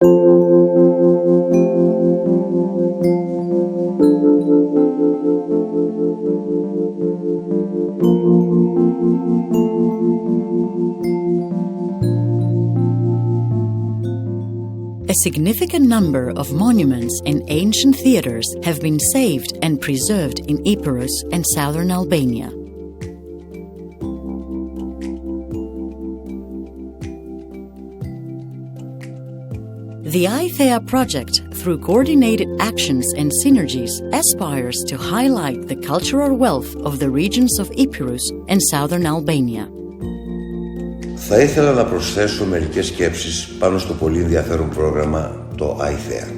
A significant number of monuments and ancient theatres have been saved and preserved in Epirus and southern Albania. The i-Thea project, through coordinated actions and synergies, aspires to highlight the cultural wealth of the regions of Epirus and southern Albania. Θα ήθελα να προσθέσω μερικές σκέψεις πάνω στο πολύ ενδιαφέρον πρόγραμμα, το i-Thea.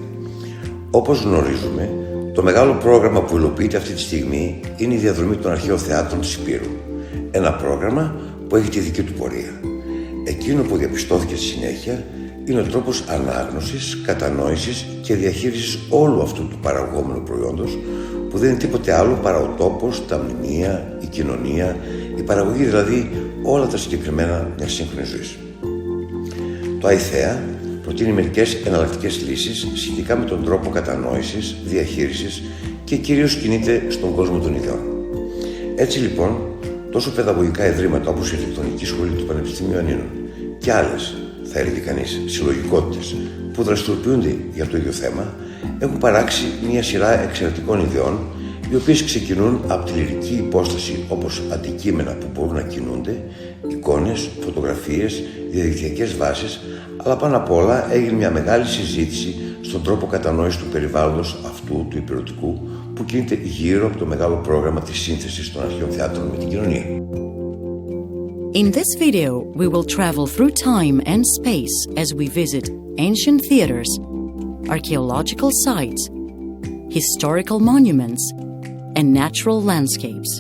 Όπως γνωρίζουμε, το μεγάλο πρόγραμμα που υλοποιείται αυτή τη στιγμή είναι η διαδρομή των αρχαίων θεάτρων της Υπήρου. Ένα πρόγραμμα που έχει τη δική του πορεία. Εκείνο που διαπιστώθηκε στη συνέχεια είναι ο τρόπος ανάγνωσης, κατανόησης και διαχείρισης όλου αυτού του παραγόμενου προϊόντος, που δεν είναι τίποτε άλλο παρά ο τόπος, τα μνημεία, η κοινωνία, η παραγωγή δηλαδή όλα τα συγκεκριμένα μιας σύγχρονης ζωής. Το i-Thea προτείνει μερικές εναλλακτικές λύσεις σχετικά με τον τρόπο κατανόησης, διαχείρισης και κυρίως κινείται στον κόσμο των ιδεών. Έτσι λοιπόν, τόσο παιδαγωγικά ιδρύματα όπως η Αρχιτεκτονική Σχολή του Πανεπιστημίου Ανίνων και άλλες, θα έλεγε κανείς, συλλογικότητες που δραστηριοποιούνται για το ίδιο θέμα, έχουν παράξει μια σειρά εξαιρετικών ιδεών, οι οποίες ξεκινούν από τη λυρική υπόσταση όπως αντικείμενα που μπορούν να κινούνται, εικόνες, φωτογραφίες, διαδικτυακές βάσεις, αλλά πάνω απ' όλα έγινε μια μεγάλη συζήτηση στον τρόπο κατανόησης του περιβάλλοντος αυτού του υπηρετικού που κινείται γύρω από το μεγάλο πρόγραμμα της σύνθεσης των αρχαίων θεάτρων με την κοινωνία. In this video, we will travel through time and space as we visit ancient theatres, archaeological sites, historical monuments, and natural landscapes.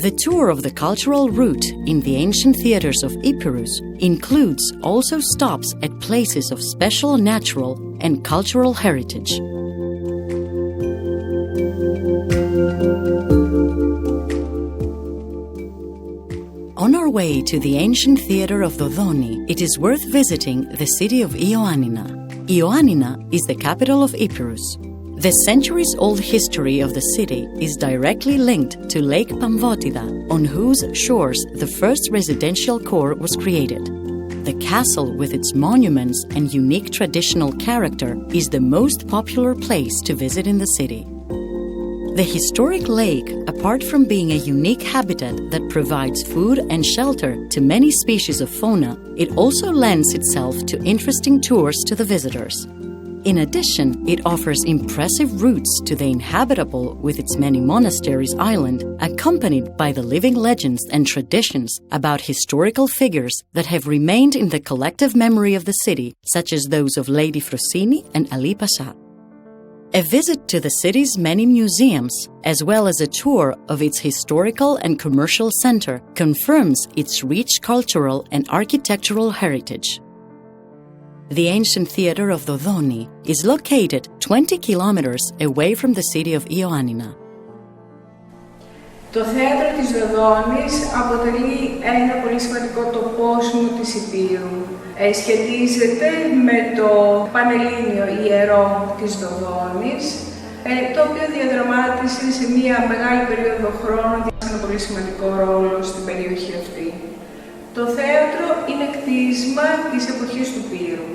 The tour of the cultural route in the ancient theatres of Epirus includes also stops at places of special natural and cultural heritage. On our way to the ancient theatre of Dodoni, it is worth visiting the city of Ioannina. Ioannina is the capital of Epirus. The centuries-old history of the city is directly linked to Lake Pamvotida, on whose shores the first residential core was created. The castle, with its monuments and unique traditional character, is the most popular place to visit in the city. The historic lake, apart from being a unique habitat that provides food and shelter to many species of fauna, it also lends itself to interesting tours to the visitors. In addition, it offers impressive routes to the inhabitable with its many monasteries island, accompanied by the living legends and traditions about historical figures that have remained in the collective memory of the city, such as those of Lady Frosini and Ali Pasha. A visit to the city's many museums, as well as a tour of its historical and commercial center, confirms its rich cultural and architectural heritage. The ancient theatre of Dodoni is located 20 kilometers away from the city of Ioannina. Το θέατρο της Δοδόνης αποτελεί ένα πολύ σημαντικό τοπόσιμο της Υπήρου. Σχετίζεται με το Πανελλήνιο Ιερό της Δοδόνης, το οποίο διαδραμάτισε σε μία μεγάλη περίοδο χρόνου και ένα πολύ σημαντικό ρόλο στην περιοχή αυτή. Το θέατρο είναι κτίσμα της εποχής του Πύρου,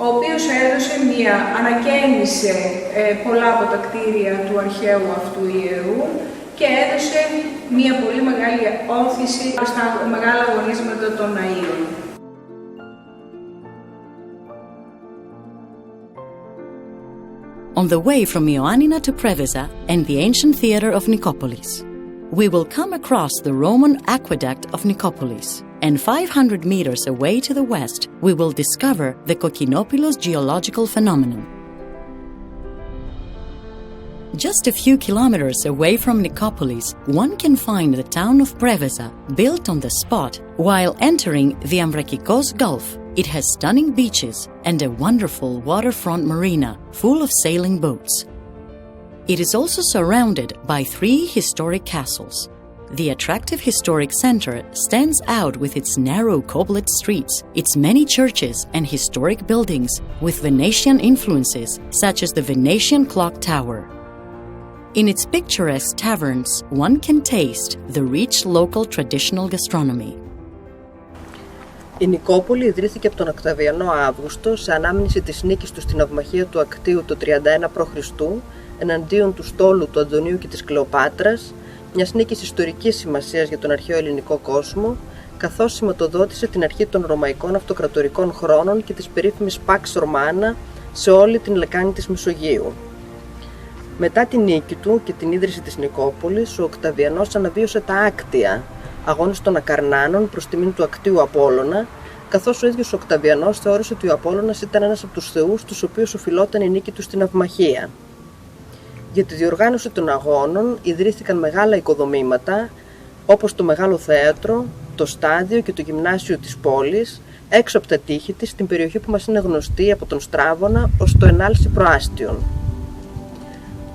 ο οποίος ανακαίνισε πολλά από τα κτίρια του αρχαίου αυτού ιερού και έδωσε μία πολύ μεγάλη όθηση στα μεγάλα αγωνίσματα των Ναΐων. On the way from Ioannina to Preveza and the ancient theatre of Nicopolis, we will come across the Roman aqueduct of Nicopolis, and 500 meters away to the west, we will discover the Kokkinopoulos geological phenomenon. Just a few kilometers away from Nicopolis, one can find the town of Preveza, built on the spot, while entering the Ambrakikos Gulf. It has stunning beaches and a wonderful waterfront marina full of sailing boats. It is also surrounded by 3 historic castles: The attractive historic center stands out with its narrow cobbled streets, its many churches and historic buildings with Venetian influences, such as the Venetian Clock Tower. In its picturesque taverns, one can taste the rich local traditional gastronomy. Η Νικόπολη ιδρύθηκε από τον Οκταβιανό Αύγουστο σε ανάμνηση της νίκης του στην ναυμαχία του Ακτίου το 31 π.Χ. εναντίον του στόλου του Αντωνίου και της Κλεοπάτρας, μιας νίκης ιστορικής σημασίας για τον αρχαίο ελληνικό κόσμο, καθώς σηματοδότησε την αρχή των Ρωμαϊκών Αυτοκρατορικών χρόνων και της περίφημης Pax Romana σε όλη την λεκάνη της Μεσογείου. Μετά την νίκη του και την ίδρυση της Νικόπολης, ο Οκταβιανός αναβίωσε τα Άκτια, αγώνες των Ακαρνάνων προς τιμήν του Ακτίου Απόλλωνα, καθώς ο ίδιος ο Οκταβιανός θεώρησε ότι ο Απόλλωνας ήταν ένας από τους θεούς στους οποίους οφειλόταν η νίκη του στην ναυμαχία. Για τη διοργάνωση των αγώνων ιδρύθηκαν μεγάλα οικοδομήματα, όπως το Μεγάλο Θέατρο, το Στάδιο και το Γυμνάσιο της πόλης, έξω από τα τείχη της, στην περιοχή που μας είναι γνωστή από τον Στράβωνα ως το Ενάλσι Προάστιον.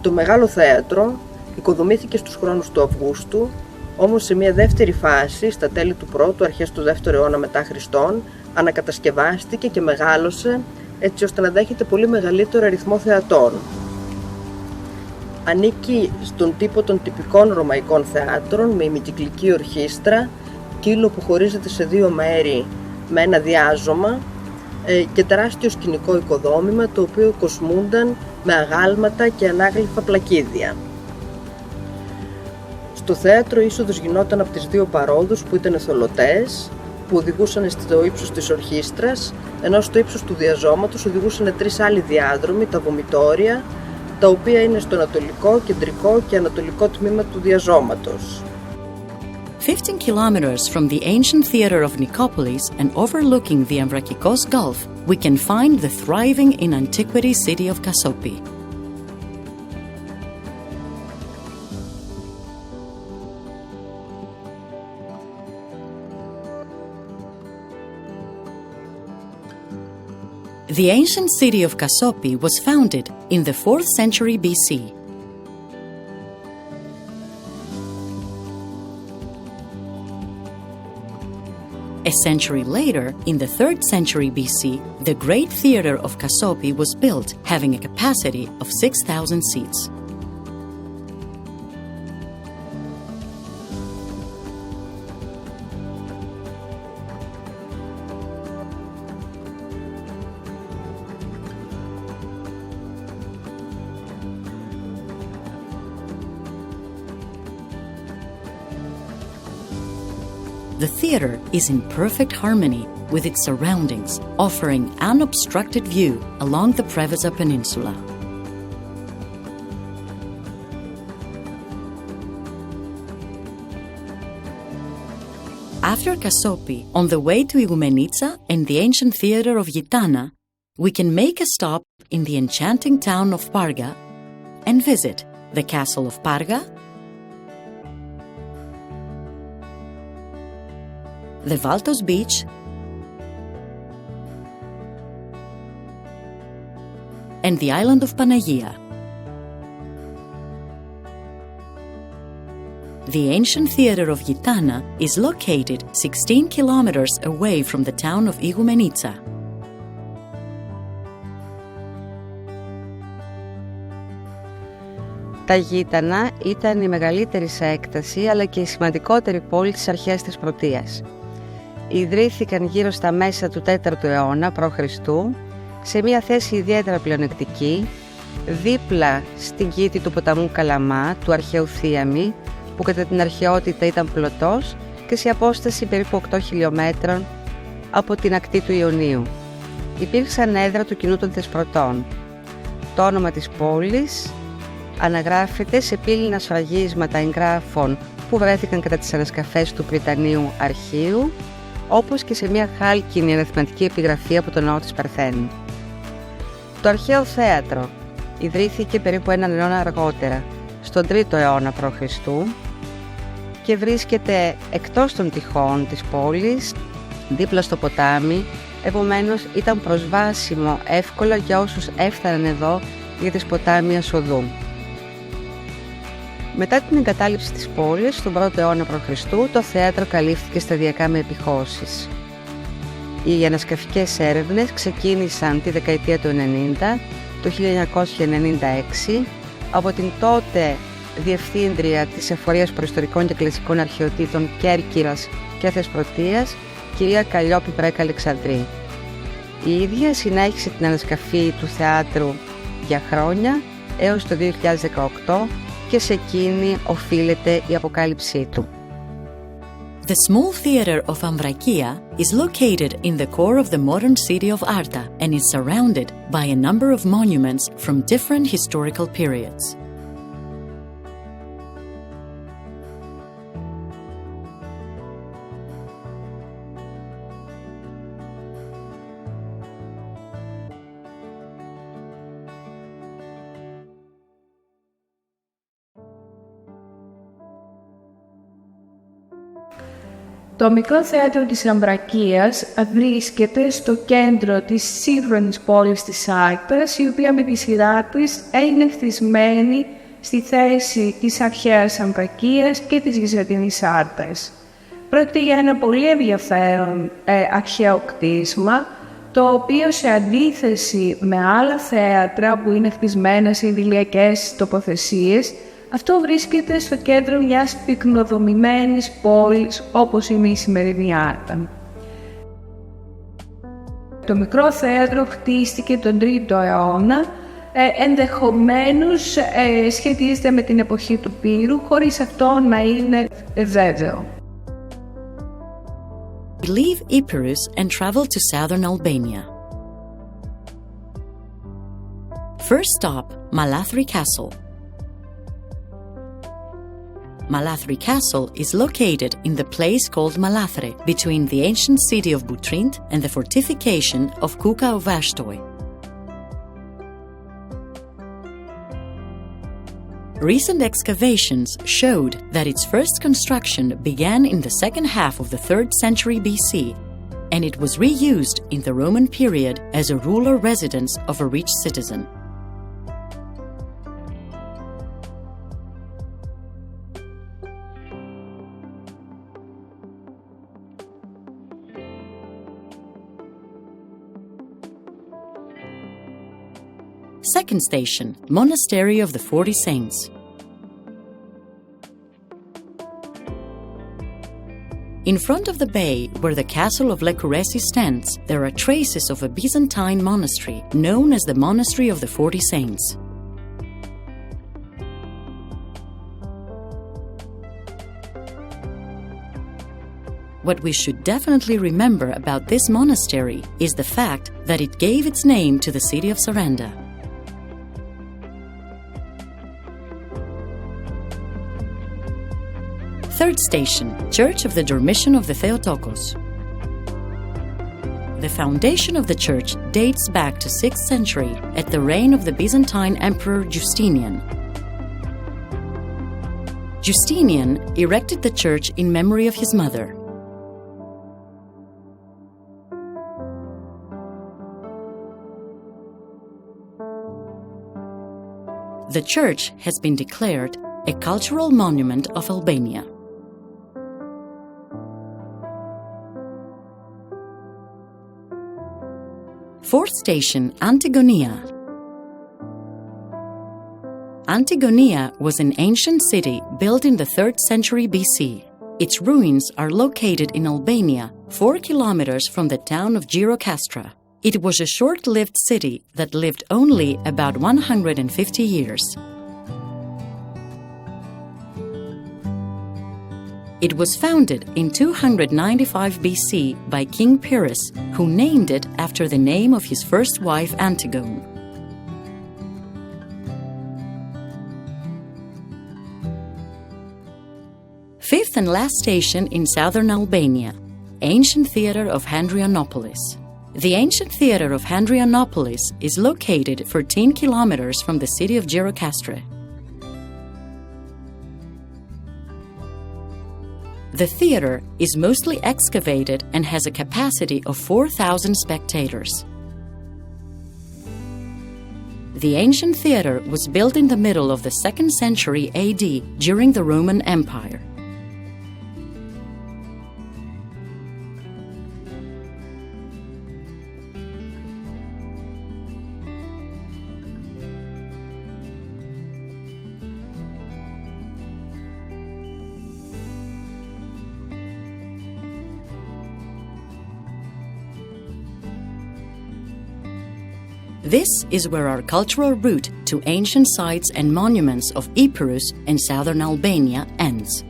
Το Μεγάλο Θέατρο οικοδομήθηκε στους χρόνους του Αυγούστου, όμως σε μια δεύτερη φάση, στα τέλη του 1ου, αρχές του 2ου αιώνα μετά Χριστόν, ανακατασκευάστηκε και μεγάλωσε έτσι ώστε να δέχεται πολύ μεγαλύτερο αριθμό θεατών. Ανήκει στον τύπο των τυπικών ρωμαϊκών θεάτρων με ημικυκλική ορχήστρα, κύλο που χωρίζεται σε 2 μέρη με ένα διάζωμα και τεράστιο σκηνικό οικοδόμημα το οποίο κοσμούνταν με αγάλματα και ανάγλυφα πλακίδια. Στο θέατρο η είσοδος γινόταν από τις 2 παρόδους που ήταν εθωλωτές, που οδηγούσαν στο ύψος της ορχήστρας, ενώ στο ύψος του διαζώματος οδηγούσαν 3 άλλοι διάδρομοι, τα βομητόρια, τα οποία είναι στο ανατολικό, κεντρικό και ανατολικό τμήμα του διαζώματος. 15 kilometers from the ancient theater of Nicopolis and overlooking the Ambrakikos Gulf, we can find the thriving in antiquity city of Kassopi. The ancient city of Kassopi was founded in the 4th century BC. A century later, in the 3rd century BC, the Great Theater of Kassopi was built, having a capacity of 6,000 seats. The theater is in perfect harmony with its surroundings, offering unobstructed view along the Preveza Peninsula. After Kassopi, on the way to Igoumenitsa and the ancient theater of Gitana, we can make a stop in the enchanting town of Parga and visit the castle of Parga, the Valtos Beach, and the island of Panagia. The ancient theater of Gitana is located 16 kilometers away from the town of Igoumenitsa. Τα Γήτανα ήταν η μεγαλύτερη σε έκταση αλλά και η σημαντικότερη πόλη στις αρχές της Πρωτείας. Ιδρύθηκαν γύρω στα μέσα του 4ου αιώνα π.Χ. σε μια θέση ιδιαίτερα πλεονεκτική, δίπλα στην κήτη του ποταμού Καλαμά, του αρχαίου Θίαμη, που κατά την αρχαιότητα ήταν πλωτός και σε απόσταση περίπου 8 χιλιόμετρων από την ακτή του Ιωνίου. Υπήρξαν έδρα του κοινού των Θεσπρωτών. Το όνομα της πόλης αναγράφεται σε πύληνα σφραγίσματα εγγράφων που βρέθηκαν κατά τις ανασκαφές του Πριτανείου αρχείου, όπως και σε μια χάλκινη αριθματική επιγραφή από τον ναό της Παρθένου. Το αρχαίο θέατρο ιδρύθηκε περίπου έναν αιώνα αργότερα, στον 3ο αιώνα π.Χ. και βρίσκεται εκτός των τυχών της πόλης, δίπλα στο ποτάμι, επομένως ήταν προσβάσιμο εύκολα για όσους έφταναν εδώ για τις ποτάμιες οδού. Μετά την εγκατάλειψη της πόλης, στον 1ο αιώνα π.Χ., το θέατρο καλύφθηκε σταδιακά με επιχώσεις. Οι ανασκαφικές έρευνες ξεκίνησαν τη δεκαετία του 90, το 1996, από την τότε Διευθύντρια της Εφορίας Προϊστορικών και Κλασικών Αρχαιοτήτων Κέρκυρας και Θεσπρωτείας, κυρία Καλλιόπη Πρέκα Αλεξανδρή. Η ίδια συνέχισε την ανασκαφή του θεάτρου για χρόνια, έως το 2018, και σε εκείνη οφείλεται η αποκάλυψή του. The small theater of Ambrakia is located in the core of the modern city of Arta and is surrounded by a number of monuments from different historical periods. Το μικρό θέατρο της Αμβρακίας βρίσκεται στο κέντρο της σύγχρονης πόλης της Άρτας, η οποία με τη σειρά της είναι χτισμένη στη θέση της αρχαίας Αμβρακίας και της Βυζαντινής Άρτας. Πρόκειται για ένα πολύ ενδιαφέρον αρχαίο κτίσμα, το οποίο σε αντίθεση με άλλα θέατρα που είναι χτισμένα σε ιδηλιακές τοποθεσίες, αυτό βρίσκεται στο κέντρο μιας πυκνοδομημένης πόλης, όπως είναι η σημερινή Άρτα. Το μικρό θέατρο χτίστηκε τον 3ο αιώνα, ενδεχομένως σχετίζεται με την εποχή του Πύρου, χωρίς αυτό να είναι βέβαιο. We leave Epirus and travel to southern Albania. First stop, Malathri Castle. Malathri Castle is located in the place called Malathre, between the ancient city of Butrint and the fortification of Kuka of Ashtoi. Recent excavations showed that its first construction began in the second half of the 3rd century BC, and it was reused in the Roman period as a rural residence of a rich citizen. Second station, Monastery of the 40 Saints. In front of the bay, where the castle of Lekuresi stands, there are traces of a Byzantine monastery known as the Monastery of the 40 Saints. What we should definitely remember about this monastery is the fact that it gave its name to the city of Saranda. Third station, Church of the Dormition of the Theotokos. The foundation of the church dates back to 6th century at the reign of the Byzantine Emperor Justinian. Justinian erected the church in memory of his mother. The church has been declared a cultural monument of Albania. Fourth station, Antigonia. Antigonia was an ancient city built in the 3rd century BC. Its ruins are located in Albania, 4 kilometers from the town of Girokastra. It was a short-lived city that lived only about 150 years. It was founded in 295 BC by King Pyrrhus, who named it after the name of his first wife Antigone. Fifth and last station in southern Albania, Ancient Theatre of Handrianopolis. The Ancient Theatre of Handrianopolis is located 14 kilometers from the city of Girokastra. The theatre is mostly excavated and has a capacity of 4,000 spectators. The ancient theatre was built in the middle of the 2nd century AD during the Roman Empire. This is where our cultural route to ancient sites and monuments of Epirus and southern Albania ends.